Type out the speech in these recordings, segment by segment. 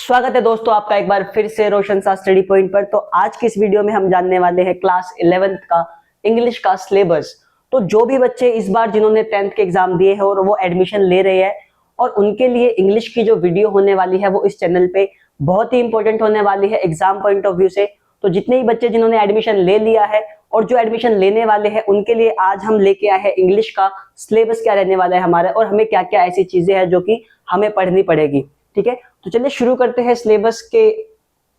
स्वागत है दोस्तों आपका एक बार फिर से रोशन सा स्टडी पॉइंट पर। तो आज की इस वीडियो में हम जानने वाले हैं क्लास 11th का इंग्लिश का सिलेबस। तो जो भी बच्चे इस बार जिन्होंने 10th के एग्जाम दिए हैं और वो एडमिशन ले रहे हैं और उनके लिए इंग्लिश की जो वीडियो होने वाली है वो इस चैनल पे बहुत ही इंपॉर्टेंट होने वाली है एग्जाम पॉइंट ऑफ व्यू से। तो जितने ही बच्चे जिन्होंने एडमिशन ले लिया है और जो एडमिशन लेने वाले हैं उनके लिए आज हम लेके आए हैं इंग्लिश का सिलेबस क्या रहने वाला है हमारा, और हमें क्या क्या ऐसी चीजें हैं जो कि हमें पढ़नी पड़ेगी। ठीक है, तो चलिए शुरू करते हैं सिलेबस के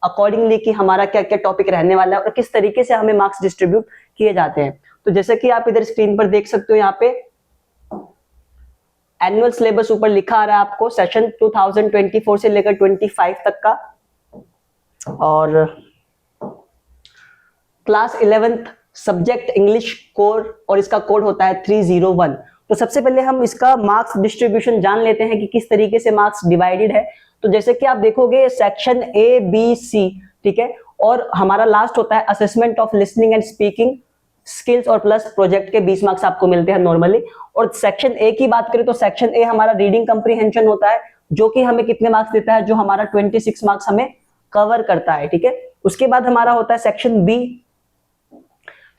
अकॉर्डिंगली कि हमारा क्या क्या टॉपिक रहने वाला है और किस तरीके से हमें मार्क्स डिस्ट्रीब्यूट किए जाते हैं। तो जैसे कि आप इधर स्क्रीन पर देख सकते हो, यहाँ पे एनुअल सिलेबस ऊपर लिखा आ रहा है आपको, सेशन 2024 से लेकर 25 तक का, और class 11th subject English core, और इसका कोड होता है 301। तो सबसे पहले हम इसका मार्क्स डिस्ट्रीब्यूशन जान लेते हैं कि किस तरीके से मार्क्स डिवाइडेड है। तो जैसे कि आप देखोगे सेक्शन ए बी सी, ठीक है, और हमारा लास्ट होता है assessment of listening and speaking skills और प्लस प्रोजेक्ट के 20 मार्क्स आपको मिलते हैं नॉर्मली। और सेक्शन ए की बात करें तो सेक्शन ए हमारा रीडिंग कंप्रीहेंशन होता है, जो कि हमें कितने मार्क्स देता है, जो हमारा 26 मार्क्स हमें कवर करता है। ठीक है, उसके बाद हमारा होता है सेक्शन बी।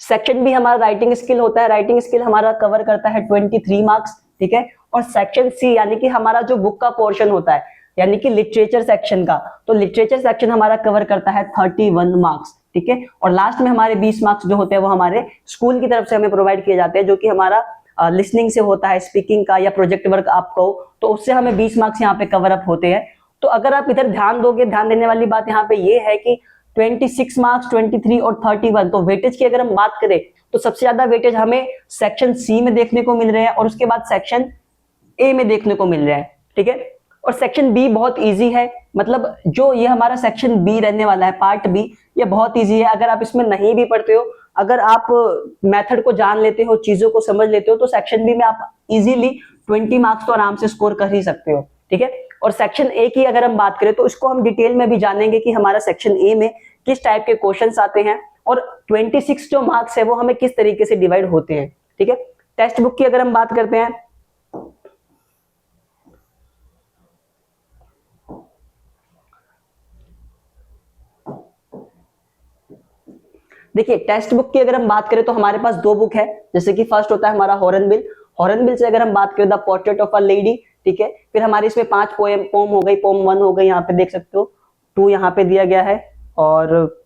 सेक्शन बी हमारा राइटिंग स्किल होता है, राइटिंग स्किल हमारा कवर करता है 23 मार्क्स। ठीक है, और सेक्शन सी यानी कि हमारा जो बुक का पोर्शन होता है यानी कि लिटरेचर सेक्शन का, तो लिटरेचर सेक्शन हमारा कवर करता है 31 मार्क्स। ठीक है, और लास्ट में हमारे 20 मार्क्स जो होते हैं वो हमारे स्कूल की तरफ से हमें प्रोवाइड किए जाते हैं, जो कि हमारा लिसनिंग से होता है, स्पीकिंग का या प्रोजेक्ट वर्क आप कहो, तो उससे हमें 20 मार्क्स यहाँ पे कवर अप होते हैं। तो अगर आप इधर ध्यान दोगे, ध्यान देने वाली बात यहाँ पे ये है कि 26 मार्क्स, 23 और 31, तो वेटेज की अगर हम बात करें तो सबसे ज्यादा वेटेज हमें सेक्शन सी में देखने को मिल रहे हैं और उसके बाद सेक्शन ए में देखने को मिल रहा है। ठीक है, और सेक्शन बी बहुत इजी है, मतलब जो ये हमारा सेक्शन बी रहने वाला है, पार्ट बी, ये बहुत इजी है। अगर आप इसमें नहीं भी पढ़ते हो, अगर आप मेथड को जान लेते हो, चीजों को समझ लेते हो, तो सेक्शन बी में आप इजीली 20 मार्क्स तो आराम से स्कोर कर ही सकते हो। ठीक है, और सेक्शन ए की अगर हम बात करें तो इसको हम डिटेल में भी जानेंगे कि हमारा सेक्शन ए में किस टाइप के क्वेश्चंस आते हैं और 26 जो मार्क्स है वो हमें किस तरीके से डिवाइड होते हैं। ठीक है, टेक्स्ट बुक की अगर हम बात करते हैं, देखिए टेक्स्ट बुक की अगर हम बात करें तो हमारे पास दो बुक है। जैसे कि फर्स्ट होता है हमारा हॉर्नबिल। हॉर्नबिल से अगर हम बात करें the portrait of a lady, ठीक है, फिर हमारी इसमें 5 पोम हो गई, पोम 1 हो गई, यहाँ पे देख सकते हो 2 यहाँ पे दिया गया है, और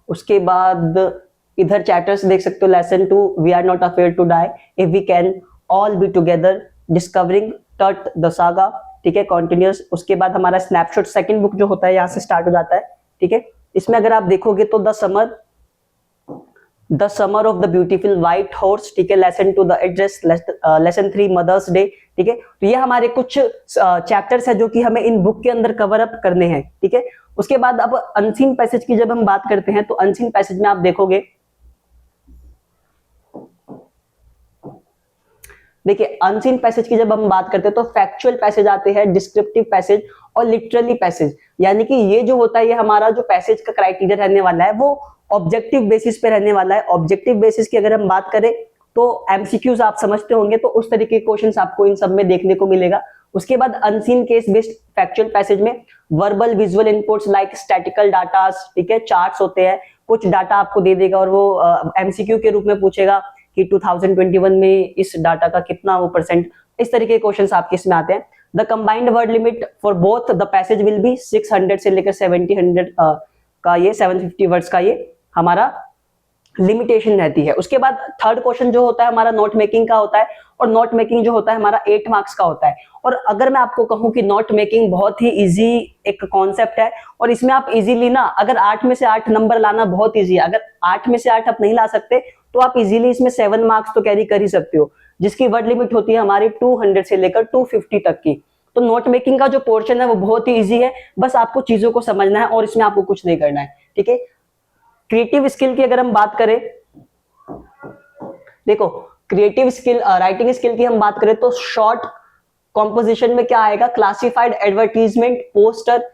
उसके बाद इधर चैप्टर्स देख सकते हो, lesson 2 we are not afraid to die, if we can all be together, discovering टर्ट द सागा, ठीक है, कॉन्टिन्यूअस। उसके बाद हमारा स्नैपशॉट सेकंड बुक जो होता है यहाँ से स्टार्ट हो जाता है। ठीक है, इसमें अगर आप देखोगे तो the summer of the beautiful white horse, ठीक है, lesson 2 the address, lesson 3 mother's day. ठीक है, तो ये हमारे कुछ चैप्टर्स है जो कि हमें इन बुक के अंदर कवर अप करने हैं। ठीक है, उसके बाद अब अनसीन पैसेज की जब हम बात करते हैं तो अनसीन पैसेज में आप देखोगे, देखिए अनसीन पैसेज की जब हम बात करते हैं तो फैक्चुअल पैसेज आते हैं, डिस्क्रिप्टिव पैसेज और लिटरली पैसेज। यानी कि ये जो होता है ये हमारा जो पैसेज का क्राइटेरिया रहने वाला है वो ऑब्जेक्टिव बेसिस पे रहने वाला है। ऑब्जेक्टिव बेसिस की अगर हम बात करें तो एमसीक्यूज आप समझते होंगे, तो उस तरीके के क्वेश्चंस आपको इन सब में देखने को मिलेगा। उसके बाद unseen case based factual passage में verbal visual inputs like statistical datas, ठीक है, चार्ट्स होते हैं, कुछ डाटा आपको दे देगा और वो एमसीक्यू के रूप में पूछेगा कि 2021 में इस डाटा का कितना वो %, इस तरीके के क्वेश्चंस आपके इसमें आते हैं। The combined word limit for both the passage will be 600 से लेकर 700 का ये 750 वर्ड्स का ये हमारा लिमिटेशन रहती है। उसके बाद थर्ड क्वेश्चन जो होता है हमारा नोट मेकिंग का होता है, और नोट मेकिंग जो होता है हमारा 8 मार्क्स का होता है। और अगर मैं आपको कहूं कि नोट मेकिंग बहुत ही इजी एक कॉन्सेप्ट है और इसमें आप इजीली ना, अगर 8 में से 8 नंबर लाना बहुत इजी है। अगर 8 में से 8 आप नहीं ला सकते तो आप इजीली इसमें 7 मार्क्स तो कैरी कर ही सकते हो, जिसकी वर्ड लिमिट होती है हमारी 200 से लेकर 250 तक की। तो नोट मेकिंग का जो पोर्शन है वो बहुत ही इजी है, बस आपको चीजों को समझना है और इसमें आपको कुछ नहीं करना है। ठीक है, क्रिएटिव स्किल की अगर हम बात करें, देखो क्रिएटिव स्किल, राइटिंग स्किल की हम बात करें तो शॉर्ट कॉम्पोजिशन में क्या आएगा, क्लासिफाइड एडवर्टीजमेंट पोस्टर।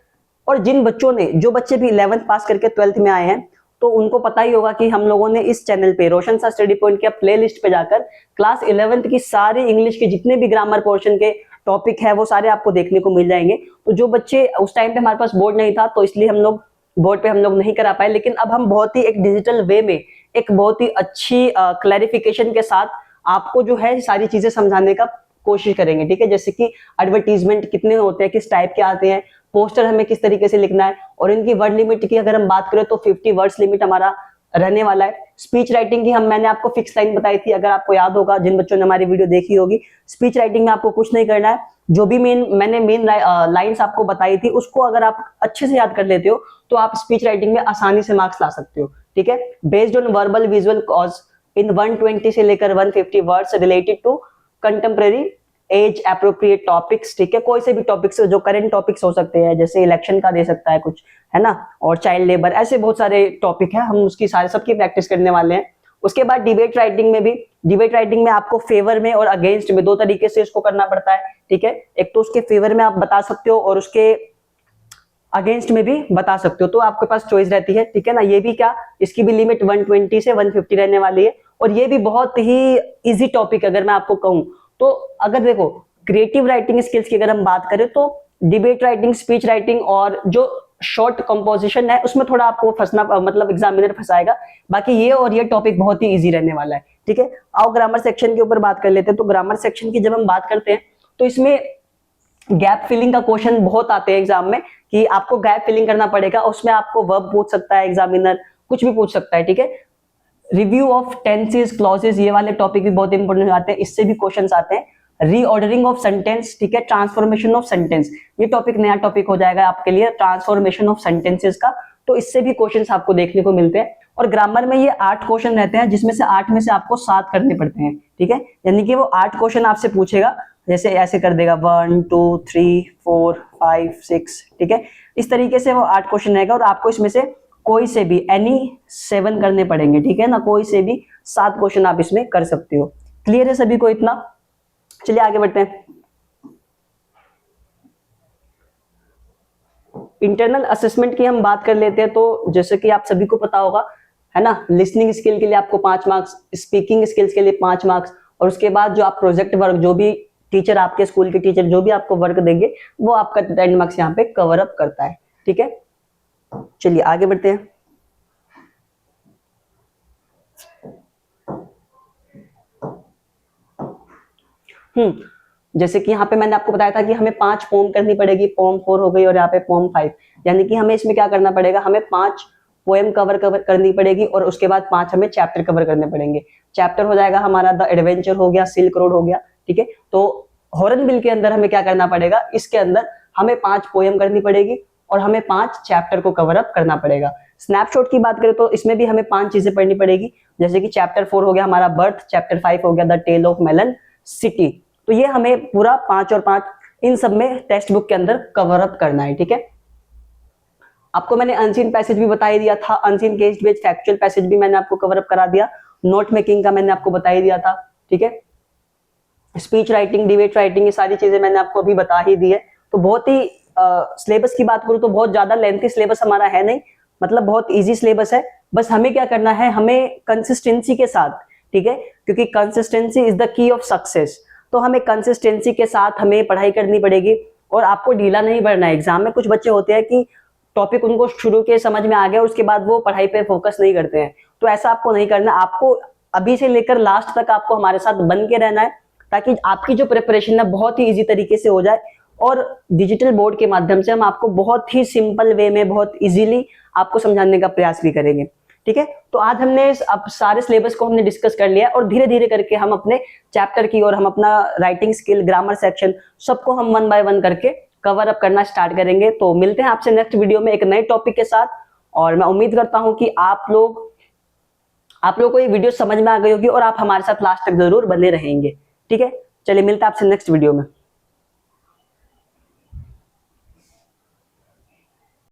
और जिन बच्चों ने, जो बच्चे भी 11th पास करके 12th में आए हैं तो उनको पता ही होगा कि हम लोगों ने इस चैनल पे रोशन सा स्टडी पॉइंट के प्लेलिस्ट पे जाकर क्लास 11th की सारी इंग्लिश के जितने भी ग्रामर पोर्शन के टॉपिक है वो सारे आपको देखने को मिल जाएंगे। तो जो बच्चे उस टाइम पे हमारे पास बोर्ड नहीं था तो इसलिए हम लोग बोर्ड पे हम लोग नहीं करा पाए, लेकिन अब हम बहुत ही एक डिजिटल वे में एक बहुत ही अच्छी क्लैरिफिकेशन के साथ आपको जो है सारी चीजें समझाने का कोशिश करेंगे। ठीक है, जैसे कि एडवर्टीजमेंट कितने होते हैं, किस टाइप के आते हैं, पोस्टर हमें किस तरीके से लिखना है, और इनकी वर्ड लिमिट की अगर हम बात करें तो 50 वर्ड्स लिमिट हमारा रहने वाला है। स्पीच राइटिंग की मैंने आपको फिक्स लाइन बताई थी, अगर आपको याद होगा, जिन बच्चों ने हमारी वीडियो देखी होगी। स्पीच राइटिंग में आपको कुछ नहीं करना है, जो भी मैंने मेन लाइंस आपको बताई थी उसको अगर आप अच्छे से याद कर लेते हो तो आप स्पीच राइटिंग में आसानी से मार्क्स ला सकते हो। ठीक है, based on verbal visual cues in 120 से लेकर 150 words related to contemporary age appropriate topics. ठीक है, कोई से भी टॉपिक्स जो करंट टॉपिक्स हो सकते हैं, जैसे इलेक्शन का दे सकता है कुछ, है ना, और चाइल्ड लेबर, ऐसे बहुत सारे टॉपिक है, हम उसकी सारे सबकी प्रैक्टिस करने वाले हैं। उसके बाद डिबेट राइटिंग में भी, डिबेट राइटिंग में आपको फेवर में और अगेंस्ट में दो तरीके से इसको करना पड़ता है। ठीक है, एक तो उसके फेवर में आप बता सकते हो और उसके अगेंस्ट में भी बता सकते हो, तो आपके पास चॉइस रहती है। ठीक है ना, ये भी क्या, इसकी भी लिमिट 120 से 150 रहने वाली है, और ये भी बहुत ही इजी टॉपिक अगर मैं आपको कहूं तो। अगर देखो क्रिएटिव राइटिंग स्किल्स की अगर हम बात करें तो डिबेट राइटिंग, स्पीच राइटिंग और जो शॉर्ट कंपोजिशन है उसमें थोड़ा आपको फंसना, मतलब एग्जामिनर फंसाएगा। बाकी ये और ये टॉपिक बहुत ही इजी रहने वाला है। ठीक है, आओ ग्रामर सेक्शन के ऊपर बात कर लेते हैं। तो ग्रामर सेक्शन की जब हम बात करते हैं तो इसमें गैप फिलिंग का क्वेश्चन बहुत आते हैं एग्जाम में, कि आपको गैप फिलिंग करना पड़ेगा, उसमें आपको वर्ब पूछ सकता है एग्जामिनर, कुछ भी पूछ सकता है। ठीक है, रिव्यू ऑफ टेंसेस, क्लॉजेस, ये वाले टॉपिक भी बहुत इंपॉर्टेंट आते हैं, इससे भी क्वेश्चंस आते हैं। रीऑर्डरिंग ऑफ सेंटेंस, ठीक है, ट्रांसफॉर्मेशन ऑफ सेंटेंस, ये टॉपिक नया टॉपिक हो जाएगा आपके लिए, ट्रांसफॉर्मेशन ऑफ सेंटेंसेस का, तो इससे भी क्वेश्चंस आपको देखने को मिलते हैं। और ग्रामर में ये 8 क्वेश्चन रहते हैं, जिसमें से 8 में से आपको 7 करने पड़ते हैं। ठीक है, यानी कि वो 8 क्वेश्चन आपसे पूछेगा, जैसे ऐसे कर देगा 1 2 3 4 5 6। ठीक है, इस तरीके से वो 8 क्वेश्चन रहेगा, और आपको इसमें से कोई से भी एनी 7 करने पड़ेंगे। ठीक है ना, कोई से भी 7 क्वेश्चन आप इसमें कर सकते हो। क्लियर है सभी को इतना? चलिए आगे बढ़ते हैं। इंटरनल असेसमेंट की हम बात कर लेते हैं। तो जैसे कि आप सभी को पता होगा, है ना, लिसनिंग स्किल के लिए आपको 5 मार्क्स, स्पीकिंग स्किल्स के लिए 5 मार्क्स, और उसके बाद जो आप प्रोजेक्ट वर्क, जो भी टीचर, आपके स्कूल के टीचर जो भी आपको वर्क देंगे वो आपका 10 मार्क्स यहाँ पे कवर अप करता है। ठीक है, चलिए आगे बढ़ते हैं। जैसे कि यहाँ पे मैंने आपको बताया था कि हमें 5 पोम करनी पड़ेगी, पोम 4 हो गई और यहाँ पे पोम 5, यानी कि हमें इसमें क्या करना पड़ेगा, हमें 5 पोएम कवर करनी पड़ेगी, और उसके बाद 5 हमें चैप्टर कवर करने पड़ेंगे। चैप्टर हो जाएगा हमारा द एडवेंचर हो गया, सिल्क रोड हो गया। ठीक है, तो हॉर्नबिल के अंदर हमें क्या करना पड़ेगा, इसके अंदर हमें 5 पोएम करनी पड़ेगी और हमें 5 चैप्टर को कवर अप करना पड़ेगा। स्नैपशॉट की बात करें तो इसमें भी हमें 5 चीजें पढ़नी पड़ेगी, जैसे कि चैप्टर 4 हो गया हमारा बर्थ, चैप्टर 5 हो गया the tale of melon city. तो ये हमें पूरा 5 और 5 इन सब में टेक्स्ट बुक के अंदर कवर अप करना है। ठीक है, आपको मैंने अनसीन पैसेज भी बता ही दिया था, unseen case based factual passage भी मैंने आपको कवर अप करा दिया, नोट मेकिंग का मैंने आपको बता ही दिया था। ठीक है, स्पीच राइटिंग, डिबेट राइटिंग, ये सारी चीजें मैंने आपको अभी बता ही दी है। तो बहुत ही सिलेबस की बात करूं तो बहुत ज्यादा लेंथी सिलेबस हमारा है नहीं, मतलब बहुत इजी सिलेबस है। बस हमें क्या करना है, हमें कंसिस्टेंसी के साथ, ठीक है, क्योंकि consistency is the key of success, तो हमें कंसिस्टेंसी के साथ हमें पढ़ाई करनी पड़ेगी, और आपको ढीला नहीं पड़ना है। एग्जाम में कुछ बच्चे होते हैं कि टॉपिक उनको शुरू के समझ में आ गया, उसके बाद वो पढ़ाई पे फोकस नहीं करते हैं, तो ऐसा आपको नहीं करना। आपको अभी से लेकर लास्ट तक आपको हमारे साथ बन के रहना है, ताकि आपकी जो प्रिपरेशन है बहुत ही इजी तरीके से हो जाए, और डिजिटल बोर्ड के माध्यम से हम आपको बहुत ही सिंपल वे में, बहुत इजीली आपको समझाने का प्रयास भी करेंगे। ठीक है, तो आज हमने अब सारे सिलेबस को हमने डिस्कस कर लिया, और धीरे धीरे करके हम अपने चैप्टर की और हम अपना राइटिंग स्किल, ग्रामर सेक्शन, सबको हम 1 बाय 1 करके कवर अप करना स्टार्ट करेंगे। तो मिलते हैं आपसे नेक्स्ट वीडियो में एक नए टॉपिक के साथ, और मैं उम्मीद करता हूं कि आप लोगों को ये वीडियो समझ में आ गई होगी और आप हमारे साथ लास्ट तक जरूर बने रहेंगे। ठीक है, चलिए मिलते हैं आपसे नेक्स्ट वीडियो में।